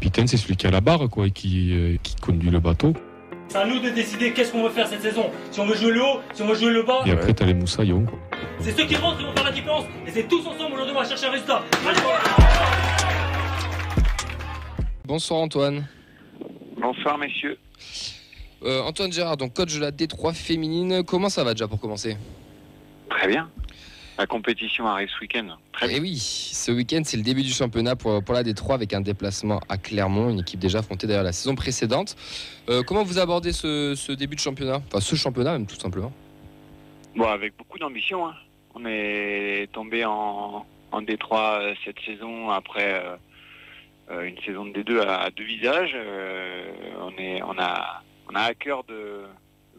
capitaine, c'est celui qui a la barre, quoi, et qui conduit le bateau. C'est à nous de décider qu'est-ce qu'on veut faire cette saison. Si on veut jouer le haut, si on veut jouer le bas. Et après, t'as les moussaillons, quoi. C'est ceux qui rentrent qui vont faire la différence. Et c'est tous ensemble aujourd'hui, on va chercher un résultat. Allez, Bonsoir Antoine. Bonsoir messieurs. Antoine Gérard, donc coach de la D3 féminine. Comment ça va déjà pour commencer ? Très bien. La compétition arrive ce week-end. Très bien. Et oui, ce week-end c'est le début du championnat pour la D3 avec un déplacement à Clermont, une équipe déjà affrontée d'ailleurs la saison précédente. Comment vous abordez ce début de championnat ? Enfin ce championnat même tout simplement. Bon, avec beaucoup d'ambition. Hein. On est tombé en D3 cette saison après une saison de D2 à deux visages. On a à cœur de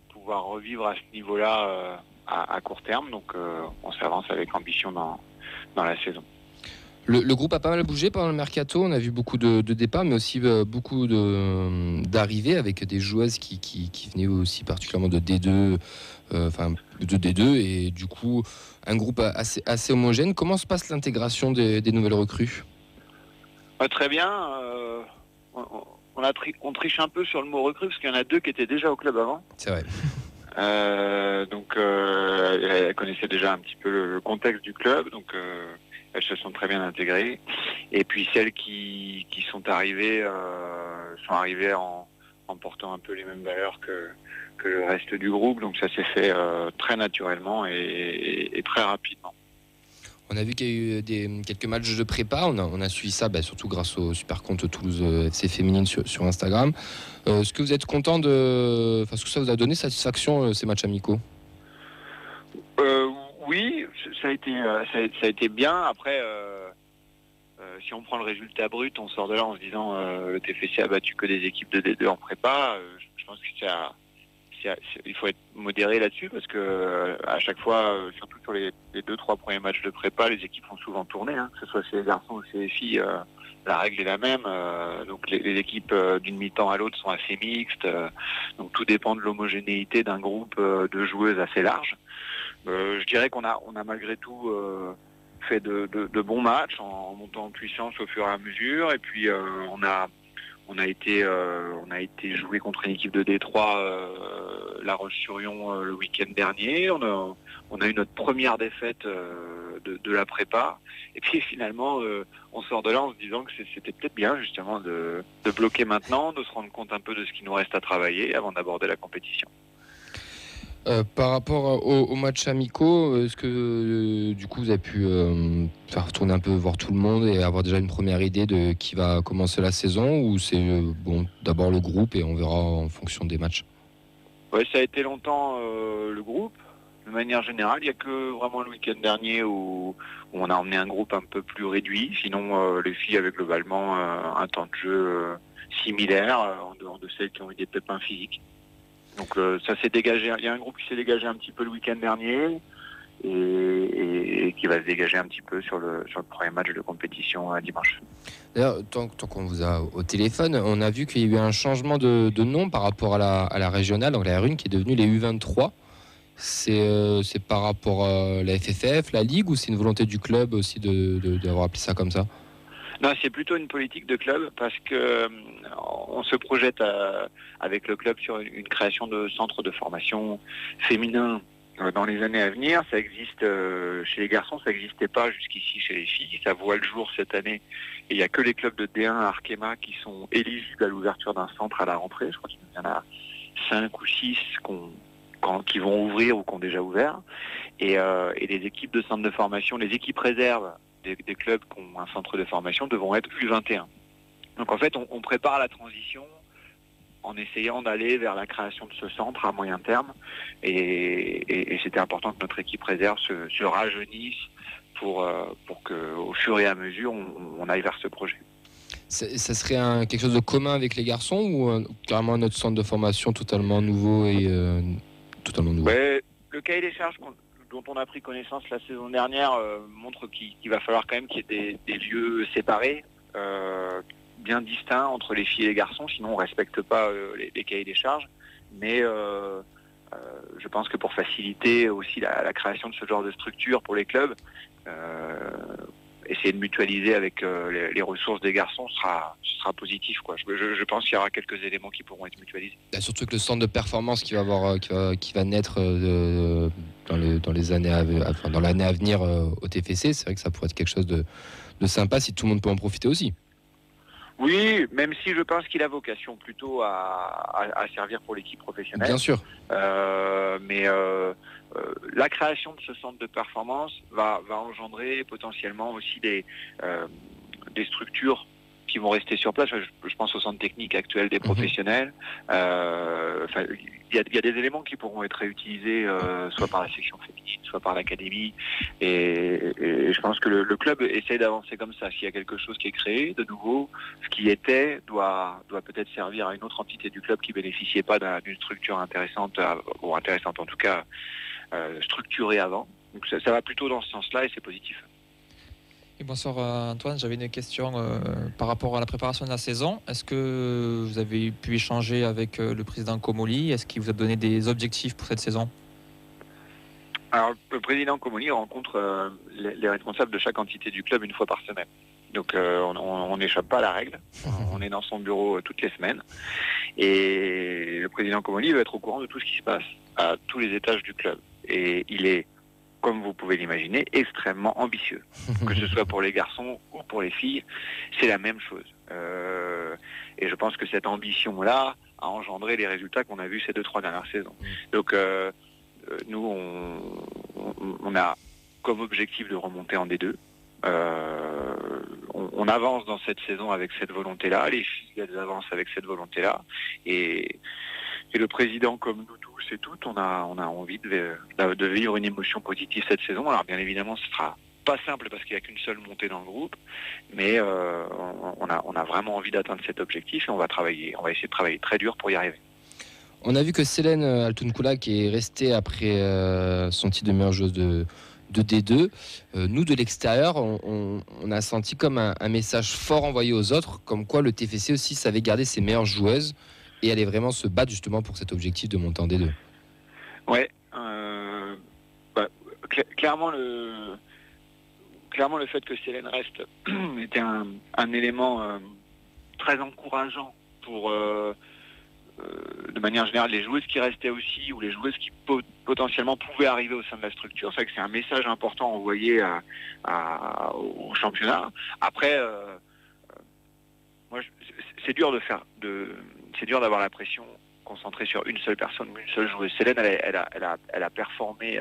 pouvoir revivre à ce niveau-là à court terme, donc on s'avance avec ambition dans la saison. Le groupe a pas mal bougé pendant le mercato, on a vu beaucoup de départs, mais aussi beaucoup d'arrivées avec des joueuses qui venaient aussi particulièrement de D2, de D2, et du coup un groupe assez homogène. Comment se passe l'intégration des nouvelles recrues ? Très bien. On triche un peu sur le mot recrue parce qu'il y en a deux qui étaient déjà au club avant. C'est vrai. Donc elles connaissaient déjà un petit peu le contexte du club, donc elles se sont très bien intégrées. Et puis celles qui sont arrivées en portant un peu les mêmes valeurs que le reste du groupe, donc ça s'est fait très naturellement et très rapidement. On a vu qu'il y a eu quelques matchs de prépa, on a suivi ça surtout grâce au super compte Toulouse FC Féminine sur Instagram. Est-ce que vous êce que ça vous a donné satisfaction ces matchs amicaux ? Oui, ça a été bien. Après, si on prend le résultat brut, on sort de là en se disant le TFC a battu que des équipes de D2 en prépa. Je pense que il faut être modéré là-dessus parce que à chaque fois, surtout sur les 2-3 premiers matchs de prépa, les équipes font souvent tourner, que ce soit chez les garçons ou chez les filles. La règle est la même. Donc les équipes d'une mi-temps à l'autre sont assez mixtes. Donc tout dépend de l'homogénéité d'un groupe de joueuses assez large. Je dirais qu'on a malgré tout fait de bons matchs en montant en puissance au fur et à mesure. Et puis on a été joué contre une équipe de D3, La Roche-sur-Yon, le week-end dernier. On a eu notre première défaite de la prépa. Et puis finalement, on sort de là en se disant que c'était peut-être bien justement de bloquer maintenant, de se rendre compte un peu de ce qui nous reste à travailler avant d'aborder la compétition. Par rapport aux matchs amicaux, est-ce que du coup vous avez pu faire tourner un peu, voir tout le monde et avoir déjà une première idée de qui va commencer la saison, ou c'est d'abord le groupe et on verra en fonction des matchs ? Ouais, ça a été longtemps le groupe. De manière générale, il n'y a que vraiment le week-end dernier où on a emmené un groupe un peu plus réduit. Sinon, les filles avaient globalement un temps de jeu similaire, en dehors de celles qui ont eu des pépins physiques. Donc ça s'est dégagé. Il y a un groupe qui s'est dégagé un petit peu le week-end dernier et qui va se dégager un petit peu sur le premier match de compétition dimanche. D'ailleurs, tant qu'on vous a au téléphone, on a vu qu'il y a eu un changement de nom par rapport à la régionale, donc la R1 qui est devenue les U23. C'est par rapport à la FFF, la Ligue, ou c'est une volonté du club aussi d'avoir appelé ça comme ça ? Non, c'est plutôt une politique de club parce que on se projette avec le club sur une création de centres de formation féminin dans les années à venir. Ça existe chez les garçons, ça n'existait pas jusqu'ici chez les filles. Ça voit le jour cette année. Et il n'y a que les clubs de D1 à Arkema qui sont éligibles à l'ouverture d'un centre à la rentrée. Je crois qu'il y en a 5 ou 6 qui vont ouvrir ou qui ont déjà ouvert. Et les équipes de centres de formation, les équipes réserves des clubs qui ont un centre de formation devront être U21. Donc en fait, on prépare la transition en essayant d'aller vers la création de ce centre à moyen terme. Et c'était important que notre équipe réserve se rajeunisse pour qu'au fur et à mesure, on aille vers ce projet. Ça serait quelque chose de commun avec les garçons, ou carrément notre centre de formation totalement nouveau et totalement nouveau ? Ouais, le cahier des charges dont on a pris connaissance la saison dernière montre qu'il va falloir quand même qu'il y ait des lieux séparés, bien distincts entre les filles et les garçons, sinon on ne respecte pas les cahiers des charges. Mais je pense que pour faciliter aussi la création de ce genre de structure pour les clubs, essayer de mutualiser avec les ressources des garçons sera positif, quoi. Je pense qu'il y aura quelques éléments qui pourront être mutualisés. Surtout que le centre de performance qui va naître dans l'année à venir au TFC, c'est vrai que ça pourrait être quelque chose de sympa si tout le monde peut en profiter aussi. Oui, même si je pense qu'il a vocation plutôt à servir pour l'équipe professionnelle. Bien sûr. Mais la création de ce centre de performance va engendrer potentiellement aussi des structures qui vont rester sur place. Je pense au centre technique actuel des professionnels. Il y a des éléments qui pourront être réutilisés soit par la section féminine, soit par l'académie. Et je pense que le club essaie d'avancer comme ça. S'il y a quelque chose qui est créé de nouveau, ce qui était doit peut-être servir à une autre entité du club qui bénéficiait pas d'une structure intéressante, ou intéressante en tout cas structurée avant. Donc ça va plutôt dans ce sens-là et c'est positif. Et bonsoir Antoine, j'avais une question par rapport à la préparation de la saison. Est-ce que vous avez pu échanger avec le président Comolli? Est-ce qu'il vous a donné des objectifs pour cette saison? Alors le président Comolli rencontre les responsables de chaque entité du club une fois par semaine. Donc on n'échappe pas à la règle. On est dans son bureau toutes les semaines. Et le président Comolli veut être au courant de tout ce qui se passe à tous les étages du club. Et il est, comme vous pouvez l'imaginer, extrêmement ambitieux. Que ce soit pour les garçons ou pour les filles, c'est la même chose. Et je pense que cette ambition-là a engendré les résultats qu'on a vus ces 2-3 dernières saisons. Donc nous, on a comme objectif de remonter en D2. On avance dans cette saison avec cette volonté-là. Les filles, elles avancent avec cette volonté-là. Et le président, comme nous tous et toutes, on a envie de vivre une émotion positive cette saison. Alors bien évidemment, ce sera pas simple parce qu'il n'y a qu'une seule montée dans le groupe, mais on a vraiment envie d'atteindre cet objectif et on va essayer de travailler très dur pour y arriver. On a vu que Célène Altunkoula, qui est restée après son titre de meilleure joueuse de D2, nous de l'extérieur, on a senti comme un message fort envoyé aux autres, comme quoi le TFC aussi savait garder ses meilleures joueuses et allait vraiment se battre justement pour cet objectif de monter en D2. Ouais, clairement le fait que Célène reste était un élément très encourageant pour de manière générale les joueuses qui restaient aussi ou les joueuses qui potentiellement pouvaient arriver au sein de la structure. C'est vrai que c'est un message important envoyé au championnat. Après, moi, c'est dur d'avoir la pression concentrée sur une seule personne ou une seule joueuse. Célène, elle a performé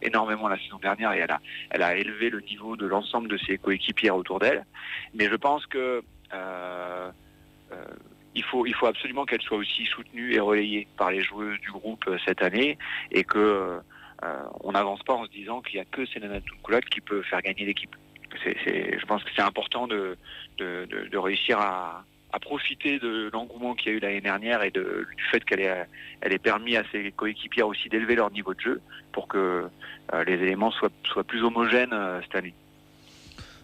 énormément la saison dernière et elle a élevé le niveau de l'ensemble de ses coéquipières autour d'elle. Mais je pense que il faut absolument qu'elle soit aussi soutenue et relayée par les joueuses du groupe cette année et que on n'avance pas en se disant qu'il n'y a que Célène Altunkoula qui peut faire gagner l'équipe. Je pense que c'est important de réussir à profiter de l'engouement qu'il y a eu l'année dernière et du fait qu'elle ait permis à ses coéquipières aussi d'élever leur niveau de jeu pour que les éléments soient plus homogènes cette année.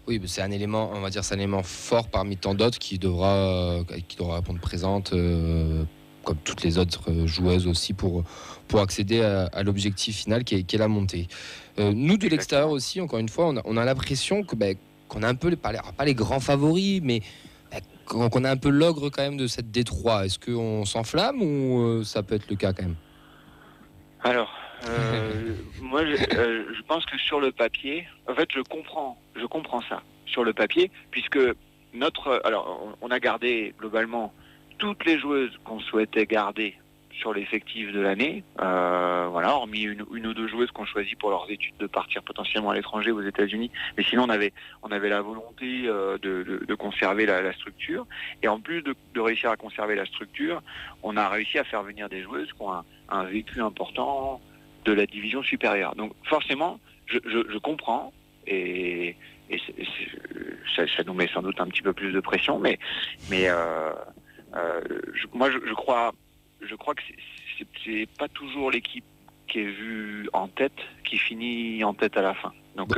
Oui, c'est un élément, on va dire, c'est un élément fort parmi tant d'autres qui devra répondre présente, comme toutes les autres joueuses aussi, pour accéder à l'objectif final qui est la montée. Nous, de l'extérieur aussi, encore une fois, on a l'impression qu'on a un peu, pas les grands favoris, mais qu'on a un peu l'ogre quand même de cette D3. Est-ce qu'on s'enflamme ou ça peut être le cas quand même? Alors, moi, je pense que sur le papier, en fait, je comprends ça sur le papier, puisque on a gardé globalement toutes les joueuses qu'on souhaitait garder sur l'effectif de l'année, hormis une ou deux joueuses qu'on choisit pour leurs études de partir potentiellement à l'étranger aux États-Unis. Mais sinon, on avait la volonté de conserver la structure. Et en plus de réussir à conserver la structure, on a réussi à faire venir des joueuses qui ont un vécu important de la division supérieure. Donc forcément, je comprends et ça nous met sans doute un petit peu plus de pression, mais je crois que c'est pas toujours l'équipe qui est vue en tête qui finit en tête à la fin. Donc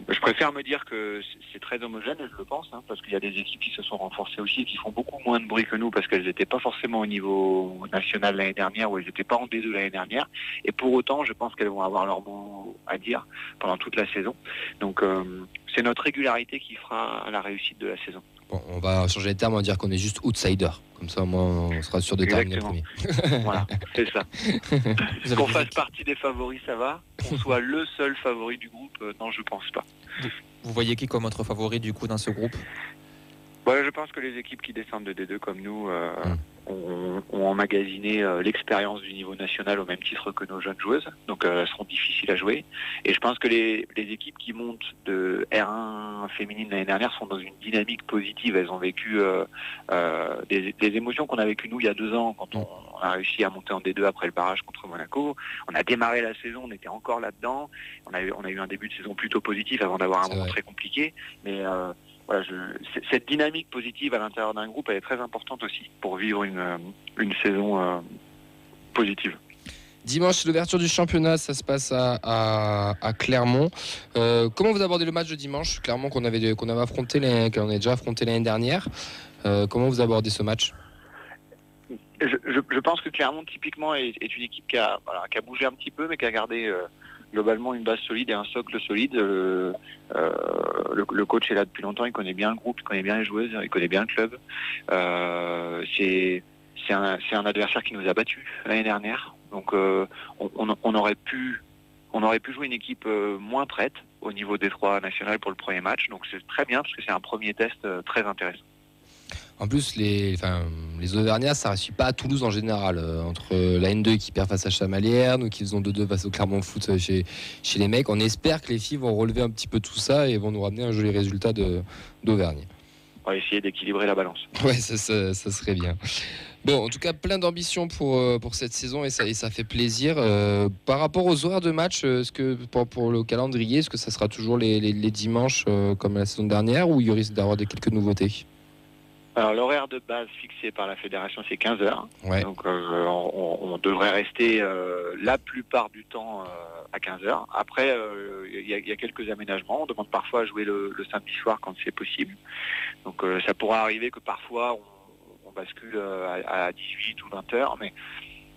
je préfère me dire que c'est très homogène, je le pense, parce qu'il y a des équipes qui se sont renforcées aussi et qui font beaucoup moins de bruit que nous parce qu'elles n'étaient pas forcément au niveau national l'année dernière ou elles n'étaient pas en D2 l'année dernière. Et pour autant, je pense qu'elles vont avoir leur mot à dire pendant toute la saison. Donc c'est notre régularité qui fera la réussite de la saison. Bon, on va changer les termes, on va dire qu'on est juste outsider. Comme ça, moi, on sera sûr de terminer premier. Voilà, c'est ça. Qu'on fasse partie des favoris, ça va. Qu'on soit le seul favori du groupe, non, je pense pas. Vous voyez qui comme votre favori du coup dans ce groupe? Voilà, je pense que les équipes qui descendent de D2 comme nous ont emmagasiné l'expérience du niveau national au même titre que nos jeunes joueuses. Donc elles seront difficiles à jouer. Et je pense que les équipes qui montent de R1 féminine l'année dernière sont dans une dynamique positive. Elles ont vécu des émotions qu'on a vécues nous il y a 2 ans quand on a réussi à monter en D2 après le barrage contre Monaco. On a démarré la saison, on était encore là-dedans. On a eu un début de saison plutôt positif avant d'avoir un moment très compliqué. Mais voilà, cette dynamique positive à l'intérieur d'un groupe, elle est très importante aussi pour vivre une saison positive. Dimanche, l'ouverture du championnat, ça se passe à Clermont. Comment vous abordez le match de dimanche? Clermont qu'on avait affronté, qu'on a déjà affronté l'année dernière. Comment vous abordez ce match? Je pense que Clermont, typiquement, est une équipe qui a bougé un petit peu, mais qui a gardé globalement une base solide et un socle solide. Le coach est là depuis longtemps, il connaît bien le groupe, il connaît bien les joueuses, il connaît bien le club. C'est un adversaire qui nous a battus l'année dernière. Donc on aurait pu jouer une équipe moins prête au niveau des 3 nationales pour le premier match. Donc c'est très bien parce que c'est un premier test très intéressant. En plus, les Auvergnats, ça ne réussit pas à Toulouse en général. Entre la N2 qui perd face à Chamalières, nous qui faisons 2-2 face au Clermont Foot chez les mecs, on espère que les filles vont relever un petit peu tout ça et vont nous ramener un joli résultat d'Auvergne. On va essayer d'équilibrer la balance. Ouais, ça serait bien. Bon, en tout cas, plein d'ambition pour cette saison et ça fait plaisir. Par rapport aux horaires de match, est-ce que pour le calendrier, est-ce que ça sera toujours les dimanches comme la saison dernière ou il risque d'avoir quelques nouveautés? Alors l'horaire de base fixé par la fédération c'est 15h. Ouais. Donc on devrait rester la plupart du temps à 15h. Après il y a quelques aménagements. On demande parfois à jouer le samedi soir quand c'est possible. Donc ça pourra arriver que parfois on bascule à 18 ou 20h, mais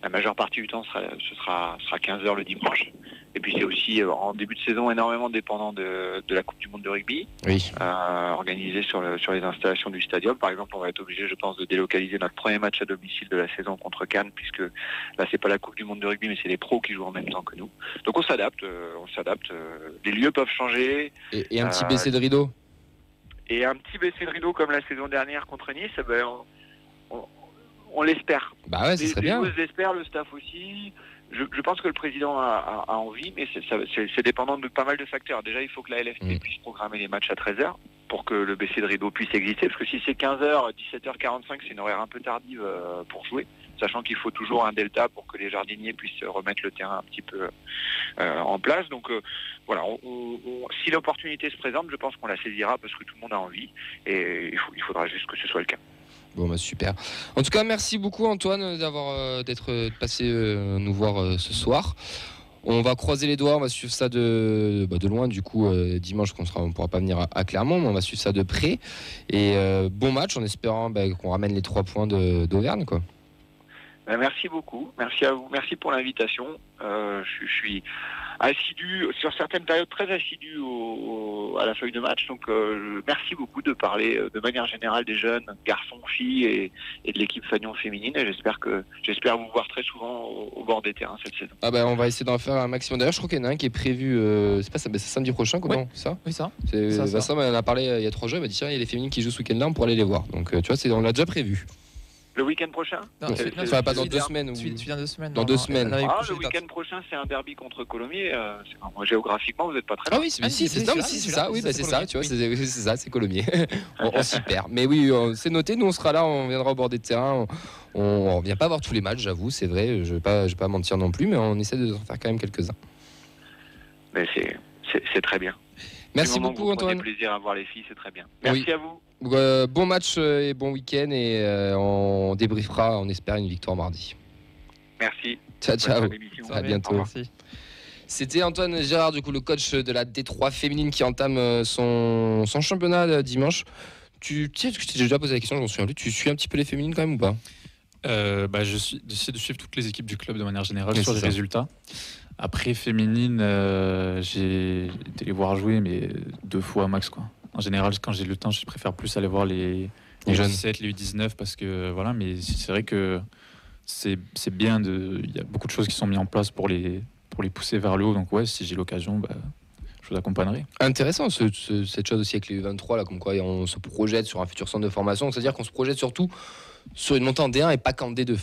la majeure partie du temps ce sera 15h le dimanche. Et puis c'est aussi en début de saison énormément dépendant de la Coupe du Monde de rugby, organisée sur les installations du stadium. Par exemple, on va être obligé, je pense, de délocaliser notre premier match à domicile de la saison contre Cannes, puisque là c'est pas la Coupe du Monde de rugby, mais c'est les pros qui jouent en même temps que nous. Donc on s'adapte. Les lieux peuvent changer. Et un petit baissé de rideau. Et un petit baissé de rideau comme la saison dernière contre Nice, on l'espère. Bah ouais, ce serait bien. Les joueuses l'espèrent, le staff aussi. Je pense que le président a envie, mais c'est dépendant de pas mal de facteurs. Déjà, il faut que la LFP puisse programmer les matchs à 13h pour que le baissé de rideau puisse exister. Parce que si c'est 15h, 17h45, c'est une horaire un peu tardive pour jouer, sachant qu'il faut toujours un delta pour que les jardiniers puissent remettre le terrain un petit peu en place. Donc voilà, si l'opportunité se présente, je pense qu'on la saisira parce que tout le monde a envie et il faudra juste que ce soit le cas. Bon bah super. En tout cas, merci beaucoup Antoine d'être passé nous voir ce soir. On va croiser les doigts, on va suivre ça de loin. Du coup, dimanche, on ne pourra pas venir à Clermont, mais on va suivre ça de près. Et bon match en espérant qu'on ramène les 3 points d'Auvergne, quoi. Merci beaucoup, merci à vous, merci pour l'invitation. Je suis assidu, sur certaines périodes très assidu à la feuille de match, donc merci beaucoup de parler de manière générale des jeunes, garçons, filles et de l'équipe Fagnon féminine, et j'espère vous voir très souvent au bord des terrains cette saison. Ah on va essayer d'en faire un maximum. D'ailleurs, je crois qu'il y en a un qui est prévu, c'est samedi prochain, comment ça? Oui, ça. Vincent m'en a parlé il y a 3 jours, il m'a dit tiens, il y a les féminines qui jouent ce week-end-là, on pourra aller les voir. Donc tu vois, on l'a déjà prévu. Le week-end prochain? Enfin, pas dans 2 semaines. Dans 2 semaines. Dans 2 semaines. Le week-end prochain, c'est un derby contre Colomiers. Géographiquement, vous n'êtes pas très loin. Ah oui, c'est ça. Oui, c'est ça. Tu vois, c'est ça, c'est Colomiers. On s'y perd. Mais oui, c'est noté. Nous, on sera là. On viendra au bord des terrains. On ne vient pas voir tous les matchs, j'avoue. C'est vrai. Je ne vais pas mentir non plus, mais on essaie de en faire quand même quelques-uns. Mais c'est très bien. Merci beaucoup, Antoine. Ça fait plaisir à voir les filles, c'est très bien. Merci à vous. Bon match et bon week-end et on débriefera, on espère, une victoire mardi. Merci. Ciao. À bientôt. Merci. C'était Antoine Gérard, du coup, le coach de la D3 féminine qui entame son championnat dimanche. Tu sais, je t'ai déjà posé la question, je m'en souviens plus. Tu suis un petit peu les féminines quand même ou pas? J'essaie de suivre toutes les équipes du club de manière générale Oui, sur c'est les ça. résultats. Après, féminine, j'ai été les voir jouer, mais 2 fois max, quoi. En général, quand j'ai le temps, je préfère plus aller voir les jeunes. U17, les U19, parce que voilà, mais c'est vrai que c'est bien il y a beaucoup de choses qui sont mises en place pour les pousser vers le haut. Donc ouais, si j'ai l'occasion, je vous accompagnerai. Intéressant cette chose aussi avec les U23, là, comme quoi on se projette sur un futur centre de formation. C'est-à-dire qu'on se projette surtout sur une montée en D1 et pas qu'en D2.